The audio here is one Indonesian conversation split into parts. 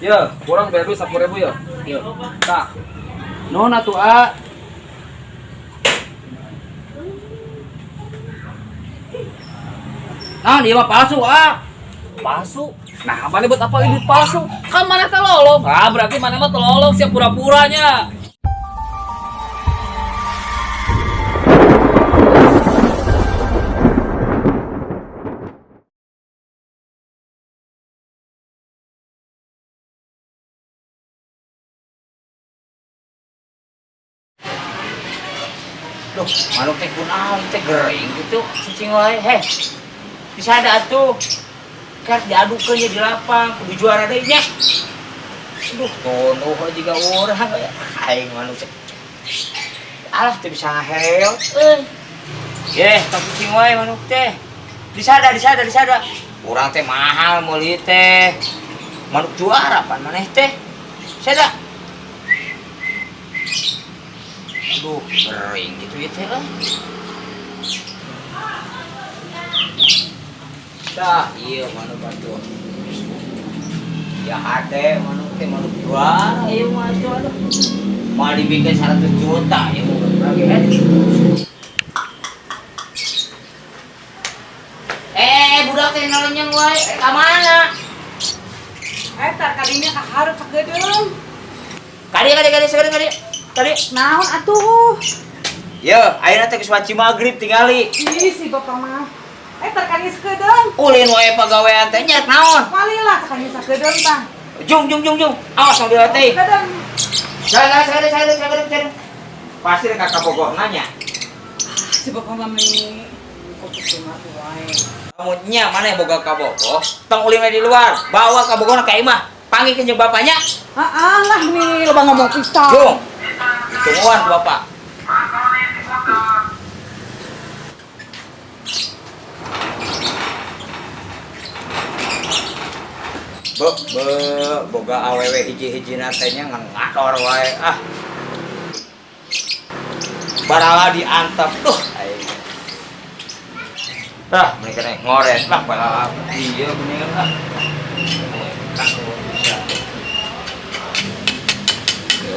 Ya, kurang bayar dulu 10.000 ya. Ya. Tah. Nona tuh A. Nah, dia mah palsu A. Palsu. Nah, mana buat apa ini palsu? Kan mana telolong. Ah, berarti mana mah telolong siap pura-puranya. Duh, manuk teh kunaon teh gering gitu cicing wae. Heh. Bisa ada atuh. Kan diadukeun di lapang, kudu juara deui nya. Aduh, tonoh jiga urang aya. Aing manuk teh. Alah teh bisa ngahel. Yeh, tong cicing wae manuk teh. Disada. Urang teh mahal meuli teh. Manuk juara pan maneh teh. Sada. Aduh, kering gitu ya teh. Dah, iya manuk atuh. Ya ade manuk teh manuk juara ieu mah atuh aduh. Mau dibikin 100 juta ya mau berapa budak teh nolonyang wae. Ka mana? Tar kadinya kahareup sagedeung. Kadi. Tadi Naon atuh? ya, ayeuna teh geus waci magrib tingali. Ih si bapak mah. Tar kadinya sagedeung. Ulin wae pagawean teh nya naon? Walilah kadinya sagedeung tah. Jung. Awas sambil teh. Sagedeung. Sagedeung. Pasti rek kakak Bogor nanya. Si bapak mah meni kutuk mah wae. Kamu nya mana yang boga ka Bogor? Tong ulin we di luar. Bawa ka Bogor ka imah. Panggilkeun jeung bapaknya. Heeh lah nih loba ngomong pisan. Jung. Tungguan tuh bapak. Boga awewe hiji-hiji natenya ngador wae ah. Barala diantep tuh. Tah, mereka nih ngoret lah barala. Iya bener ah.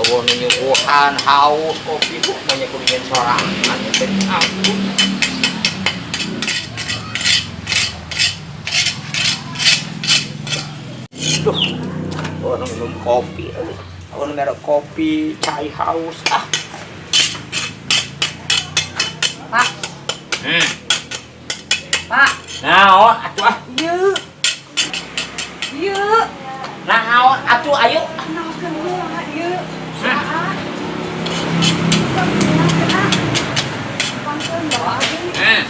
Oh nyuguhan haus kopi kok banyak kuningan sorangan ya teh ampun. Duh, orang minum kopi, orang merek kopi, cai haus ah. Pak. Pak. Naon atuh ah? Ieu. Naon atuh ayo? Naon heula ieu.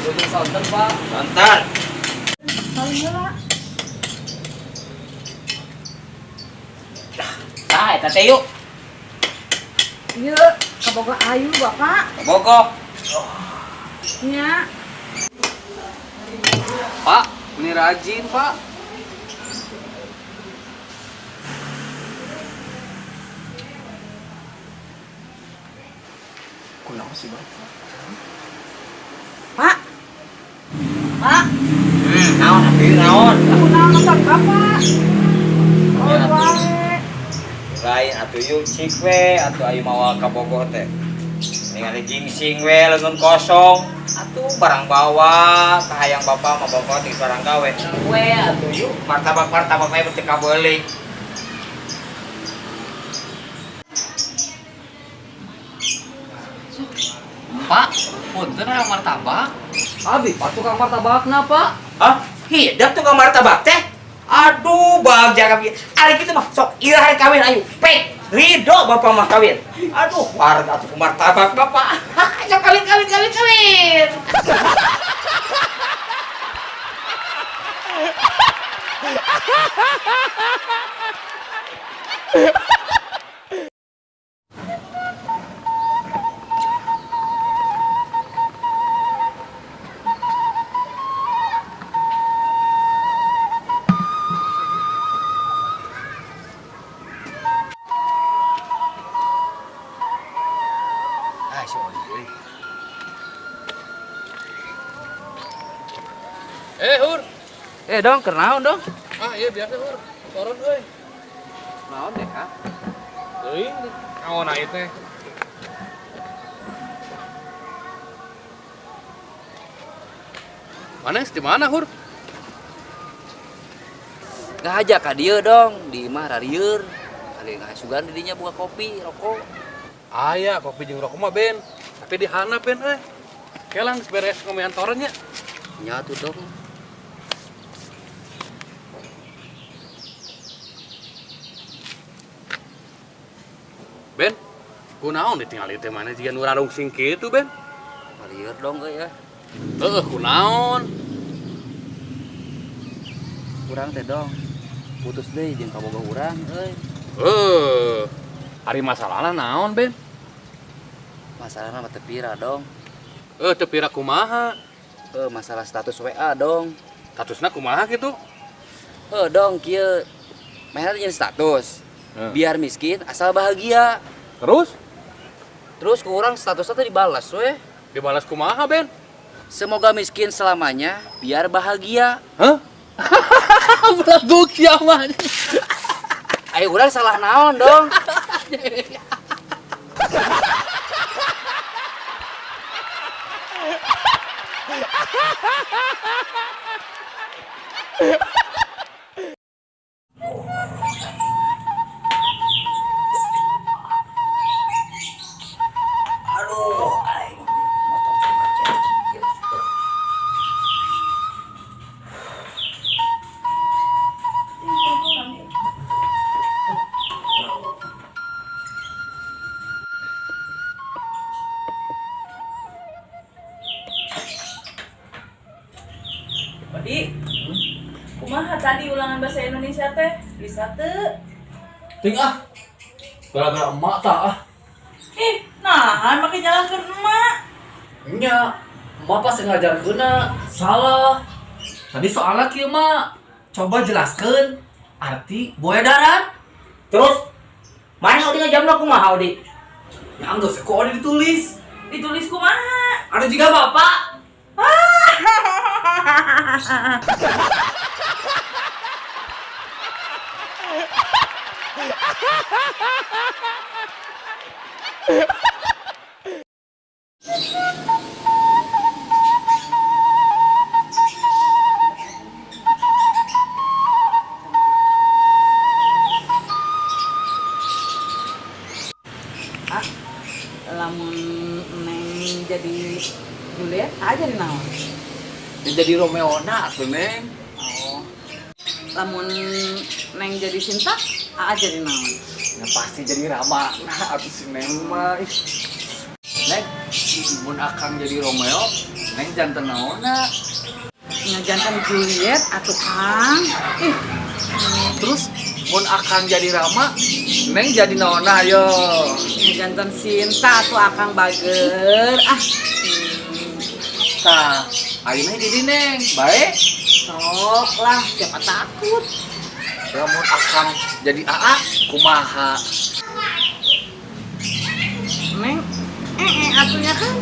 Duduk santen, Pak. Nonton. Nah, eta teh yuk. Ieu kaboga ayu Bapak. Bogor. Nya. Pak, ini rajin, Pak. Kunaon sih, Bang? Pak. Pak. Naon atuh naon? Kunaon nonton Bapak? Oh, wae. Lain atuh yuk cik we atuh ayo mawa ka Bogor teh. Ningali gingsing we leungeun kosong. Atuh barang bawa ka hayang bapak mah bapak teh barang gawe. We atuh yuk martabak we teu kabeuli. Pak, punten hayang martabak. Abi, Pak tukang martabakna, Pak. Hah? Hidup tukang martabak teh? Aduh, bagja kami. Ari kitu mah sok ieu hari kawin ayo. Pek, ridho bapak mah kawin. Aduh, warga tukang martabak bapak. Sok kawin. Ah, si Odi euy. Hur. Dong, kenaon dong? Ah iya biasa Hur, turun euy. naon deh, ha? Teuing, naon aya teh? Mana di mana, Hur? Ngajak ka dieu dong, di imah rarieur. Ari ngasugan di dinya buka kopi, rokok. Aya, kopi jeung rokok mah Ben. Tapi di handap Ben euy. Kelang beres ngomean torennya. Nya tuh dong. Ben, kunaon ditinggal teh mana jiga nu rarungsing kitu Ben? Rarieur dong ya. Kunaon? Kurang teh dong. Putus deui jeung kabogoh urang euy. Hari masalahna naon Ben? Masalahna mah teu pira dong. Teu pira kumaha? Masalah status WA dong. Statusna kumaha gitu? Dong kieu. Mainan jeung status. Biar miskin asal bahagia. Terus? Terus ke urang statusnya teh dibalas we. Dibalas kumaha Ben? Semoga miskin selamanya biar bahagia. Hah? Beladuk kiamat. Ayo urang salah naon dong. Di, kumaha tadi ulangan bahasa Indonesia teh? Bisa teu? Ting ah. Gara-gara emak tah ah. Nah, make jalankeun emak. Nya, emak pas ngajarkeunna salah. Tadi soalnya kieu mah coba jelaskeun arti buaya darat. Terus mana Odi ngajamna kumaha Odi? Ya geus kok ditulis. Ditulis kumaha? Ada juga bapak. Lamun neng jadi Juliet aja di naon? Jadi Romeo na tuh Neng. Oh. Lamun neng jadi Sinta aja di naon? Ya pasti jadi Rama. Nah, atuh si Neng mah. Neng, mun akang jadi Romeo, Neng janten naonna. Ngajantan Juliet atuh Kang. Terus mun akang jadi Rama, Neng jadi naonna ayo. Ngajantan Sinta atuh Akang bager. Tah, ayeuna jadi Neng, bae. Sok lah, siapa takut? Ya mun akang jadi AA, kumaha? Neng, atunya kan.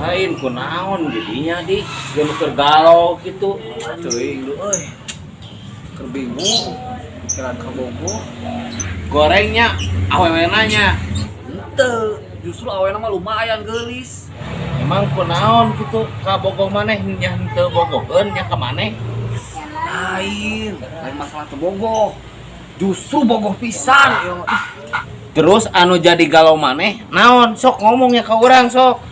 Lain kunaon jadinya di jeung keur galau gitu. Teuing lu euy. Keur bingung. Pikiran kabogoh. Gorengnya awewe nanya. Henteu, justru awena mah lumayan geulis. Emang kunaon gitu kabogoh maneh nya henteu bogoheun nya ka maneh. Lain masalah teu bogoh. Justru bogoh pisan. Terus anu jadi galau maneh naon sok ngomongnya ka urang sok.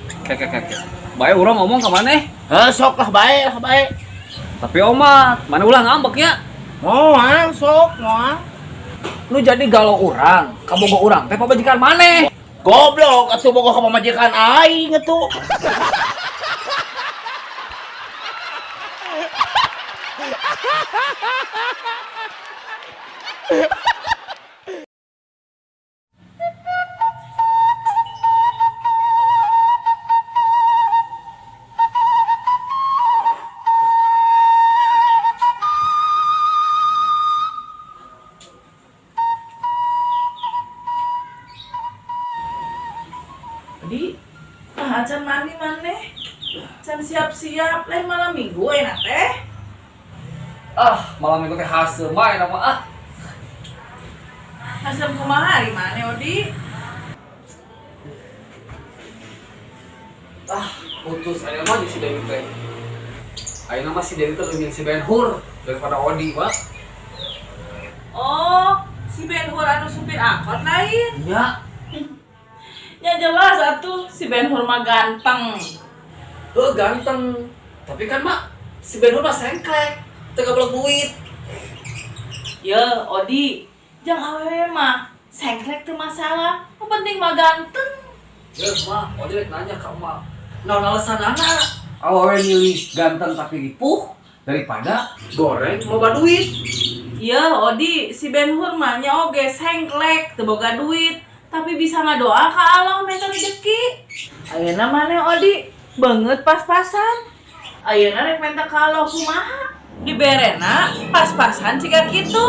Bae urang ngomong ke maneh. Sok lah bae. Tapi omat, mana ulah ngambek ya? Moal sok moal. Lu jadi galau urang, kabogoh urang teh pamajikan maneh. Goblok atuh bogoh ka pamajikan aing atuh. Acan mandi maneh. Can siap-siap lain malam minggu enak teh. Malam minggu teh hasil main nama Hasil kumaha hari mana Odi? putus ayeuna mah di si Dewi teh. Ayeuna mah si Dewi teh leuwih si Ben Hur daripada Odi, Pak. Oh, si Ben Hur anu supir angkot lain. Nya, Ya jelas atuh si Ben Hur mah ganteng. ganteng. Tapi kan mak si Ben Hur mah sengklek, teu gablok duit. Ya, Odi, jang awewe mah sengklek teu masalah. Yang penting mah ganteng. Ya mak, Odi rek nanya ka mak. Naon alasanana? Awewe milih ganteng tapi ripuh daripada goreng loba duit. Ya, Odi, si Ben Hur mah nya oge sengklek teu boga duit, tapi bisa ngadoa ka Allah minta rezeki. Ayeuna maneh Odi banget pas-pasan. Ayeuna rek minta ka Allah kumaha? Diberena pas-pasan siga kitu.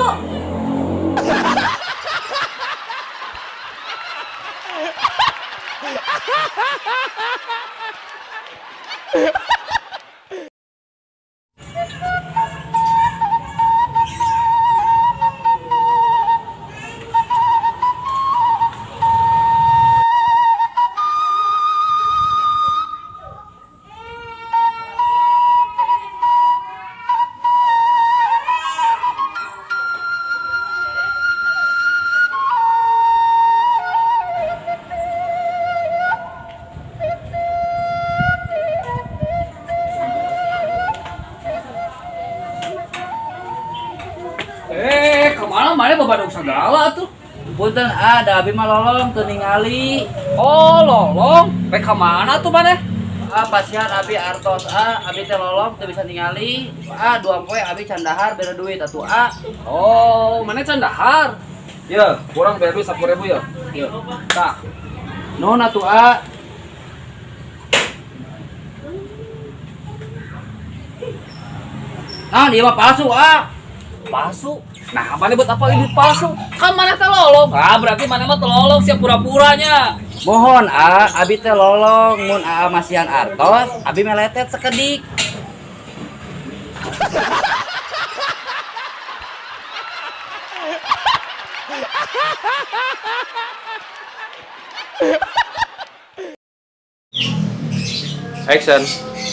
Kemana mana babadog segala tuh? Punten da abi mah lolong teu ningali. Oh, lolong. Rek ka mana tuh mana? Pasihan abi artos abi teh lolong teu bisa ningali. Dua poe abi can dahar bere duit atuh Oh, mana can dahar? Ya, kurang bayar duit 10.000 ya. Ya. Tah. Nuhun atuh Nah, dia mah palsu Palsu. Nah, mana buat apa ini palsu? Kan mana teh lolong. Berarti mana mah teu lolong siap pura-puranya. Mohon abi teh lolong mun masihan artos abi meletet sekedik. Action.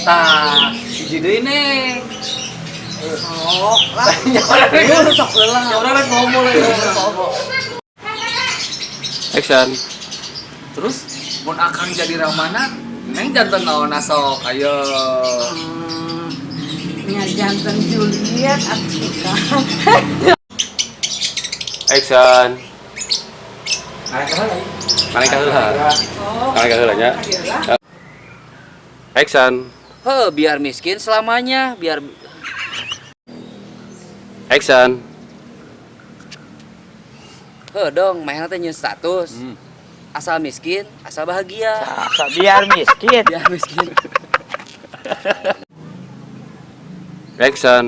Tah, hiji deui nih. Oh, lah. Sok heula. Ya urang rek ngomong lagi. Action. Terus mun akang jadi ramana, neng janten naon sok ayo. Nya janten Juliet Atika. Action. Nah, Mana ka heula nya? Action. Biar miskin selamanya, biar Action. dong mainan teh nyeun status. Asal miskin, asal bahagia. Biar miskin. Biar miskin. Action.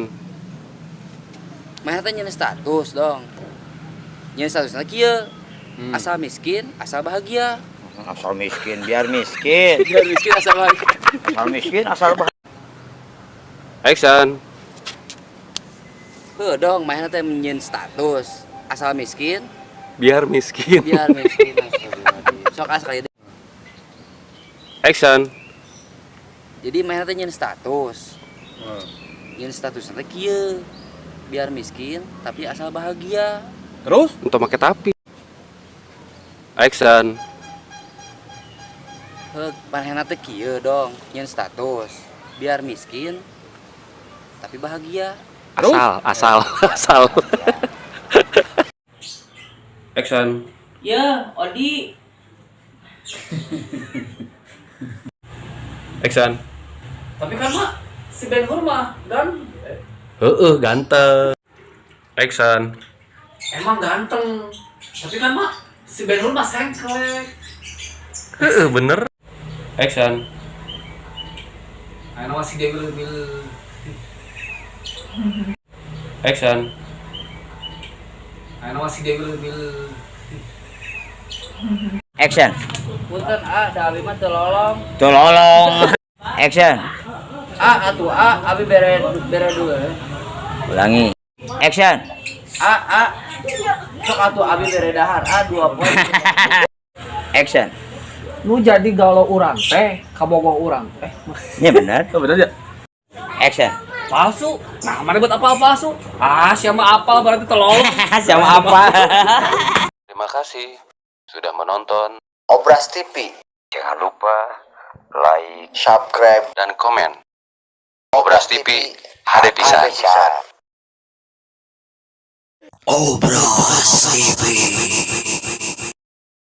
Mainan teh nyeun status dong. Nyeun statusna kieu. Asal miskin, asal bahagia. Asal miskin, biar miskin. Biar miskin, asal bahagia. Asal miskin, asal bahagia. Action. Dong mainan teh nyeun status. Asal miskin, Biar miskin. biar miskin. Astagfirullahaladzim. Sok sekali deh. Action. Jadi mainan teh nyeun status. Nyeun statusna teh kieu. Biar miskin tapi asal bahagia. Terus untuk make tapi. Action. Manehna teh kieu dong, nyeun status. Biar miskin tapi bahagia. Asal. Action. Ya, Odi. Action. Tapi kan mak si Ben Hur mah Ganteng. Action. emang ganteng. Tapi kan mak si Ben Hur mah sengklek. Bener. Action. Ayeuna masih dia bil. Action. Ayeuna masih dia bil. Action. Punten da abi mah teu lolong. Tolong. Action. Atuh abi bere dulu. Ulangi. Action. Sok atuh abi bere dahar. 2 poin. Action. Nu jadi galau urang teh kabogoh urang teh Ini benar. bener ya? Action. palsu. Nah, mana buat apa palsu? Siapa apal berarti tolong. Sama apa? Terima kasih sudah menonton Obras TV. jangan lupa like Subscribe dan komen Obras TV HD Pisan. Obras TV.